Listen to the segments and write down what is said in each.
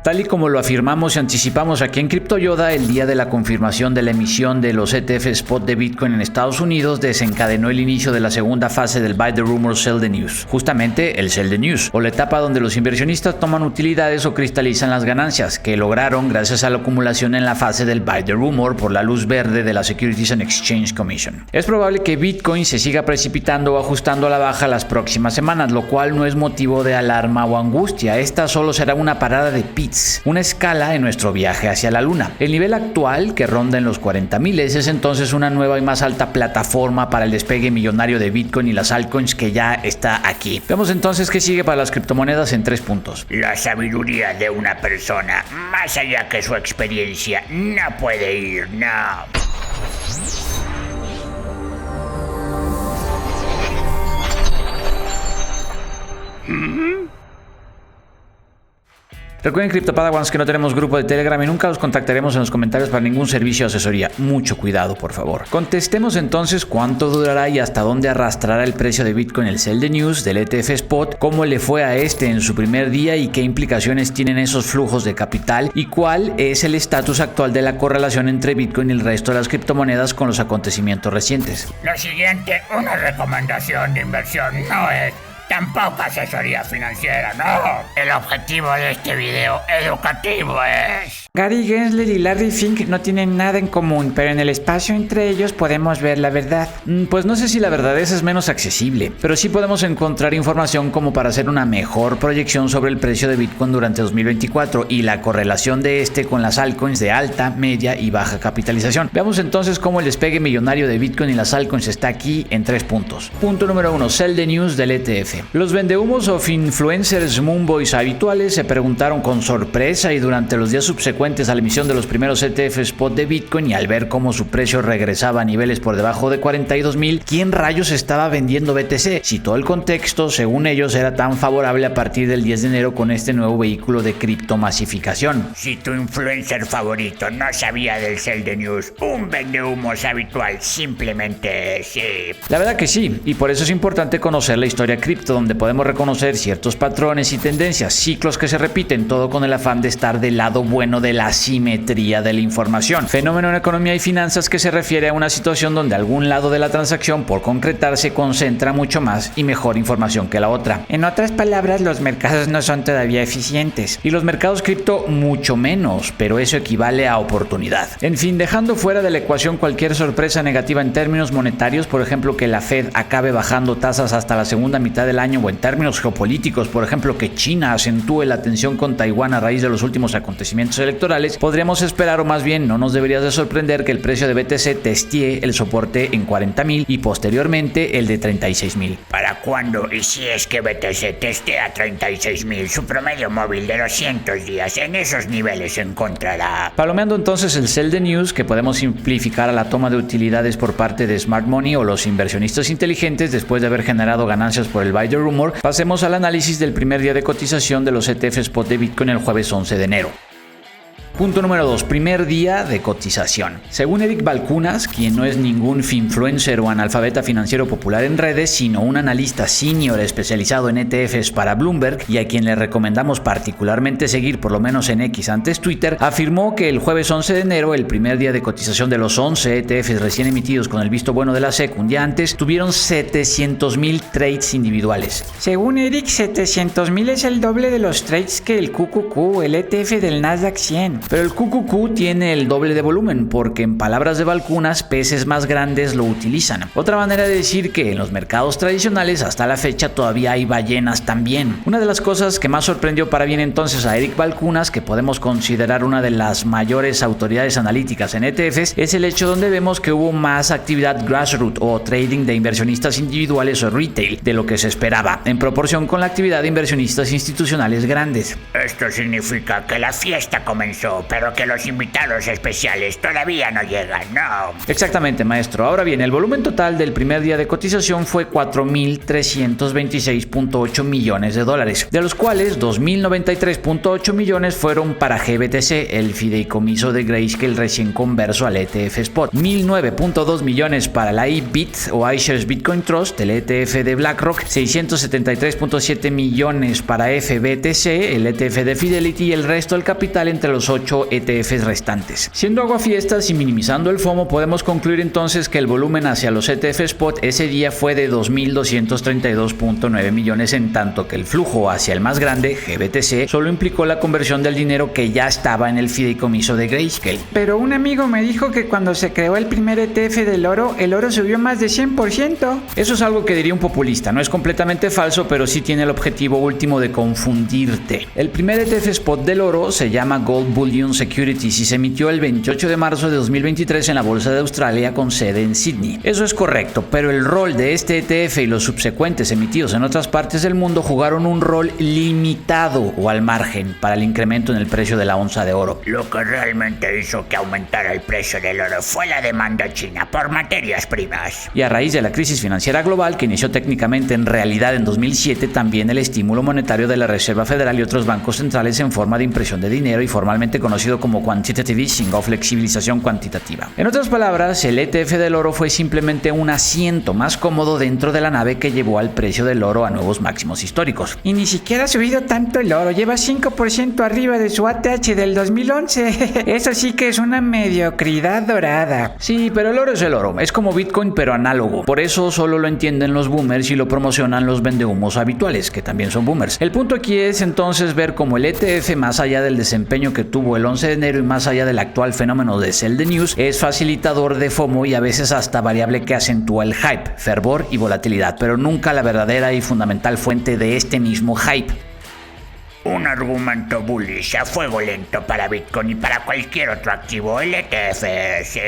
Tal y como lo afirmamos y anticipamos aquí en CryptoYoda, el día de la confirmación de la emisión de los ETF Spot de Bitcoin en Estados Unidos desencadenó el inicio de la segunda fase del Buy the Rumor, Sell the News. Justamente el Sell the News, o la etapa donde los inversionistas toman utilidades o cristalizan las ganancias, que lograron gracias a la acumulación en la fase del Buy the Rumor por la luz verde de la Securities and Exchange Commission. Es probable que Bitcoin se siga precipitando o ajustando a la baja las próximas semanas, lo cual no es motivo de alarma o angustia. Esta solo será una parada de pits, una escala en nuestro viaje hacia la luna. El nivel actual, que ronda en los 40,000, es entonces una nueva y más alta plataforma para el despegue millonario de Bitcoin y las altcoins que ya está aquí. Vemos entonces qué sigue para las criptomonedas en 3 puntos. La sabiduría de una persona, más allá que su experiencia, no puede ir, no. Recuerden, CryptoPadawans, que no tenemos grupo de Telegram y nunca los contactaremos en los comentarios para ningún servicio de asesoría. Mucho cuidado, por favor. Contestemos entonces cuánto durará y hasta dónde arrastrará el precio de Bitcoin el Sell the News del ETF Spot, cómo le fue a este en su primer día y qué implicaciones tienen esos flujos de capital y cuál es el estatus actual de la correlación entre Bitcoin y el resto de las criptomonedas con los acontecimientos recientes. Lo siguiente, una recomendación de inversión no es tampoco asesoría financiera, no. El objetivo de este video educativo es... Gary Gensler y Larry Fink no tienen nada en común, pero en el espacio entre ellos podemos ver la verdad. Pues no sé si la verdad es menos accesible, pero sí podemos encontrar información como para hacer una mejor proyección sobre el precio de Bitcoin durante 2024 y la correlación de este con las altcoins de alta, media y baja capitalización. Veamos entonces cómo el despegue millonario de Bitcoin y las altcoins está aquí en 3 puntos. Punto número 1, Sell the News del ETF. Los vendehumos o influencers moonboys habituales se preguntaron con sorpresa y durante los días subsecuentes a la emisión de los primeros ETF Spot de Bitcoin y al ver cómo su precio regresaba a niveles por debajo de 42,000, ¿quién rayos estaba vendiendo BTC? Si todo el contexto, según ellos, era tan favorable a partir del 10 de enero con este nuevo vehículo de criptomasificación. Si tu influencer favorito no sabía del Sell the News, un vendehumos habitual simplemente sí. La verdad que sí, y por eso es importante conocer la historia cripto, donde podemos reconocer ciertos patrones y tendencias, ciclos que se repiten, todo con el afán de estar del lado bueno de la asimetría de la información. Fenómeno en economía y finanzas que se refiere a una situación donde algún lado de la transacción por concretarse concentra mucho más y mejor información que la otra. En otras palabras, los mercados no son todavía eficientes. Y los mercados cripto mucho menos, pero eso equivale a oportunidad. En fin, dejando fuera de la ecuación cualquier sorpresa negativa en términos monetarios, por ejemplo que la Fed acabe bajando tasas hasta la segunda mitad del año, o en términos geopolíticos, por ejemplo que China acentúe la tensión con Taiwán a raíz de los últimos acontecimientos electorales, podríamos esperar, o más bien no nos debería de sorprender, que el precio de BTC testee el soporte en 40,000 y posteriormente el de 36,000. ¿Para cuándo? Y si es que BTC testea 36,000, su promedio móvil de 200 días, en esos niveles se encontrará. Palomeando entonces el Sell the News, que podemos simplificar a la toma de utilidades por parte de Smart Money o los inversionistas inteligentes después de haber generado ganancias por el Buy the Rumor, pasemos al análisis del primer día de cotización de los ETF Spot de Bitcoin el jueves 11 de enero. Punto número 2, primer día de cotización. Según Eric Balchunas, quien no es ningún finfluencer o analfabeta financiero popular en redes, sino un analista senior especializado en ETFs para Bloomberg y a quien le recomendamos particularmente seguir por lo menos en X antes Twitter, afirmó que el jueves 11 de enero, el primer día de cotización de los 11 ETFs recién emitidos con el visto bueno de la SEC un día antes, tuvieron 700,000 trades individuales. Según Eric, 700,000 es el doble de los trades que el QQQ, el ETF del Nasdaq 100. Pero el QQQ tiene el doble de volumen porque, en palabras de Balchunas, peces más grandes lo utilizan. Otra manera de decir que en los mercados tradicionales hasta la fecha todavía hay ballenas también. Una de las cosas que más sorprendió para bien entonces a Eric Balchunas, que podemos considerar una de las mayores autoridades analíticas en ETFs, es el hecho donde vemos que hubo más actividad grassroots o trading de inversionistas individuales o retail de lo que se esperaba, en proporción con la actividad de inversionistas institucionales grandes. Esto significa que la fiesta comenzó. claro, pero que los invitados especiales todavía no llegan, ¿no? Exactamente, maestro. Ahora bien, el volumen total del primer día de cotización fue 4.326.8 millones de dólares, de los cuales 2.093.8 millones fueron para GBTC, el fideicomiso de Grayscale recién converso al ETF Spot, 1.009.2 millones para la iBIT o iShares Bitcoin Trust, el ETF de BlackRock, 673.7 millones para FBTC, el ETF de Fidelity, y el resto del capital entre los 8 ETFs restantes. Siendo aguafiestas y minimizando el FOMO, podemos concluir entonces que el volumen hacia los ETF Spot ese día fue de 2.232.9 millones, en tanto que el flujo hacia el más grande, GBTC, solo implicó la conversión del dinero que ya estaba en el fideicomiso de Grayscale. Pero un amigo me dijo que cuando se creó el primer ETF del oro, el oro subió más de 100%. Eso es algo que diría un populista, no es completamente falso, pero sí tiene el objetivo último de confundirte. El primer ETF Spot del oro se llama Gold Bullion Securities y se emitió el 28 de marzo de 2023 en la Bolsa de Australia con sede en Sydney. Eso es correcto, pero el rol de este ETF y los subsecuentes emitidos en otras partes del mundo jugaron un rol limitado o al margen para el incremento en el precio de la onza de oro. Lo que realmente hizo que aumentara el precio del oro fue la demanda china por materias primas. Y a raíz de la crisis financiera global, que inició técnicamente en realidad en 2007, también el estímulo monetario de la Reserva Federal y otros bancos centrales en forma de impresión de dinero y formalmente conocido como quantitative easing o flexibilización cuantitativa. En otras palabras, el ETF del oro fue simplemente un asiento más cómodo dentro de la nave que llevó al precio del oro a nuevos máximos históricos. Y ni siquiera ha subido tanto el oro, lleva 5% arriba de su ATH del 2011. Eso sí que es una mediocridad dorada. Sí, pero el oro es el oro, es como Bitcoin pero análogo. Por eso solo lo entienden los boomers y lo promocionan los vendehumos habituales, que también son boomers. El punto aquí es entonces ver cómo el ETF, más allá del desempeño que tuvo el 11 de enero y más allá del actual fenómeno de sell the news, es facilitador de FOMO y a veces hasta variable que acentúa el hype, fervor y volatilidad, pero nunca la verdadera y fundamental fuente de este mismo hype. Un argumento bullish a fuego lento para Bitcoin y para cualquier otro activo, el ETF, sí.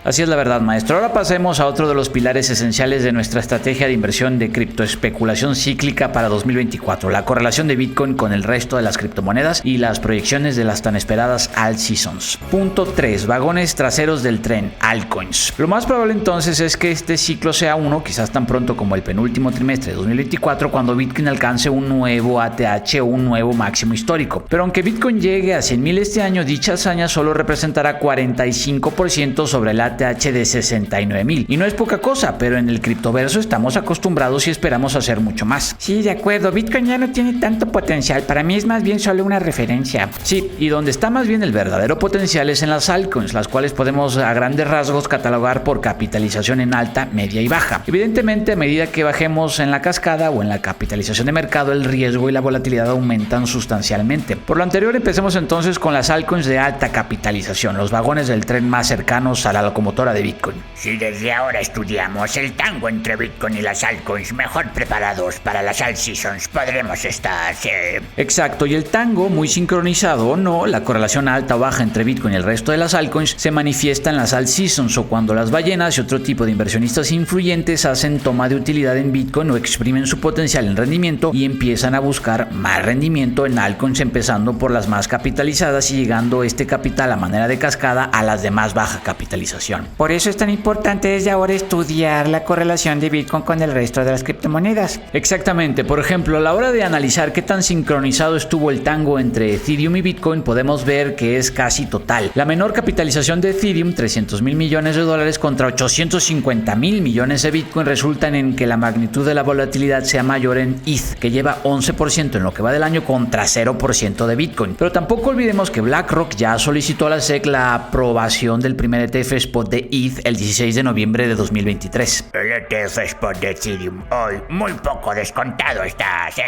Así es la verdad, maestro. Ahora pasemos a otro de los pilares esenciales de nuestra estrategia de inversión de criptoespeculación cíclica para 2024, la correlación de Bitcoin con el resto de las criptomonedas y las proyecciones de las tan esperadas alt seasons. Punto 3. Vagones traseros del tren, altcoins. Lo más probable entonces es que este ciclo sea uno, quizás tan pronto como el penúltimo trimestre de 2024, cuando Bitcoin alcance un nuevo ATH o un nuevo máximo histórico. Pero aunque Bitcoin llegue a 100.000 este año, dicha hazaña solo representará 45% sobre el ATH de 69.000. Y no es poca cosa, pero en el criptoverso estamos acostumbrados y esperamos hacer mucho más. Sí, de acuerdo, Bitcoin ya no tiene tanto potencial, para mí es más bien solo una referencia. Sí, y donde está más bien el verdadero potencial es en las altcoins, las cuales podemos a grandes rasgos catalogar por capitalización en alta, media y baja. Evidentemente, a medida que bajemos en la cascada o en la capitalización de mercado, el riesgo y la volatilidad aumentan sustancialmente. Por lo anterior, empecemos entonces con las altcoins de alta capitalización, los vagones del tren más cercanos a la locomotora de Bitcoin. Si desde ahora estudiamos el tango entre Bitcoin y las altcoins, mejor preparados para las alt seasons podremos estar, sí. Exacto, y el tango, muy sincronizado o no, la correlación alta o baja entre Bitcoin y el resto de las altcoins se manifiesta en las alt seasons o cuando las ballenas y otro tipo de inversionistas influyentes hacen toma de utilidad en Bitcoin o exprimen su potencial en rendimiento y empiezan a buscar más rendimiento en altcoins, empezando por las más capitalizadas y llegando este capital a manera de cascada a las de más baja capitalización. Por eso es tan importante desde ahora estudiar la correlación de Bitcoin con el resto de las criptomonedas. Exactamente, por ejemplo, a la hora de analizar qué tan sincronizado estuvo el tango entre Ethereum y Bitcoin, podemos ver que es casi total. La menor capitalización de Ethereum, 300.000 millones de dólares contra 850.000 millones de Bitcoin, resultan en que la magnitud de la volatilidad sea mayor en ETH, que lleva 11% en lo que va del año contra 0% de Bitcoin. Pero tampoco olvidemos que BlackRock ya solicitó a la SEC la aprobación del primer ETF Spot de ETH el 16 de noviembre de 2023. El ETF Spot de Ethereum hoy muy poco descontado está, sí.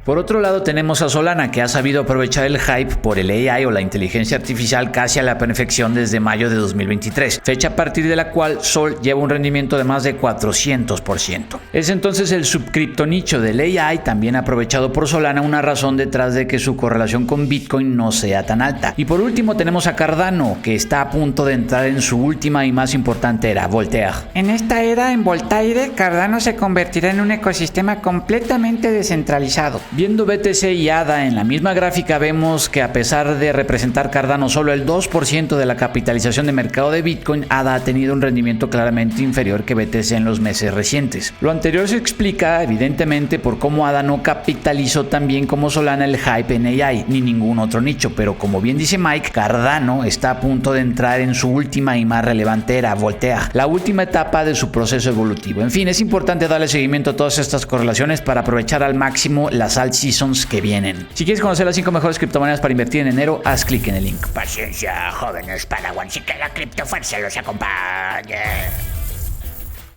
Por otro lado tenemos a Solana, que ha sabido aprovechar el hype por el AI o la inteligencia artificial casi a la perfección desde mayo de 2023, fecha a partir de la cual Sol lleva un rendimiento de más de 400%. Es entonces el subcripto nicho del AI, también aprovechado por Solana, una razón detrás de que su correlación con Bitcoin no sea tan alta. Y por último tenemos a Cardano, que está a punto de entrar en su última y más importante era, Voltaire. En esta era, en Voltaire Taide, Cardano se convertirá en un ecosistema completamente descentralizado. Viendo BTC y ADA en la misma gráfica, vemos que a pesar de representar Cardano solo el 2% de la capitalización de mercado de Bitcoin, ADA ha tenido un rendimiento claramente inferior que BTC en los meses recientes. Lo anterior se explica evidentemente por cómo ADA no capitalizó tan bien como Solana el hype en AI, ni ningún otro nicho, pero como bien dice Mike, Cardano está a punto de entrar en su última y más relevante era, voltea, la última etapa de su proceso evolutivo. En fin, es importante darle seguimiento a todas estas correlaciones para aprovechar al máximo las alt seasons que vienen. Si quieres conocer las 5 mejores criptomonedas para invertir en enero, haz clic en el link. Paciencia, jóvenes Padawan, y que la criptofuerza los acompañe.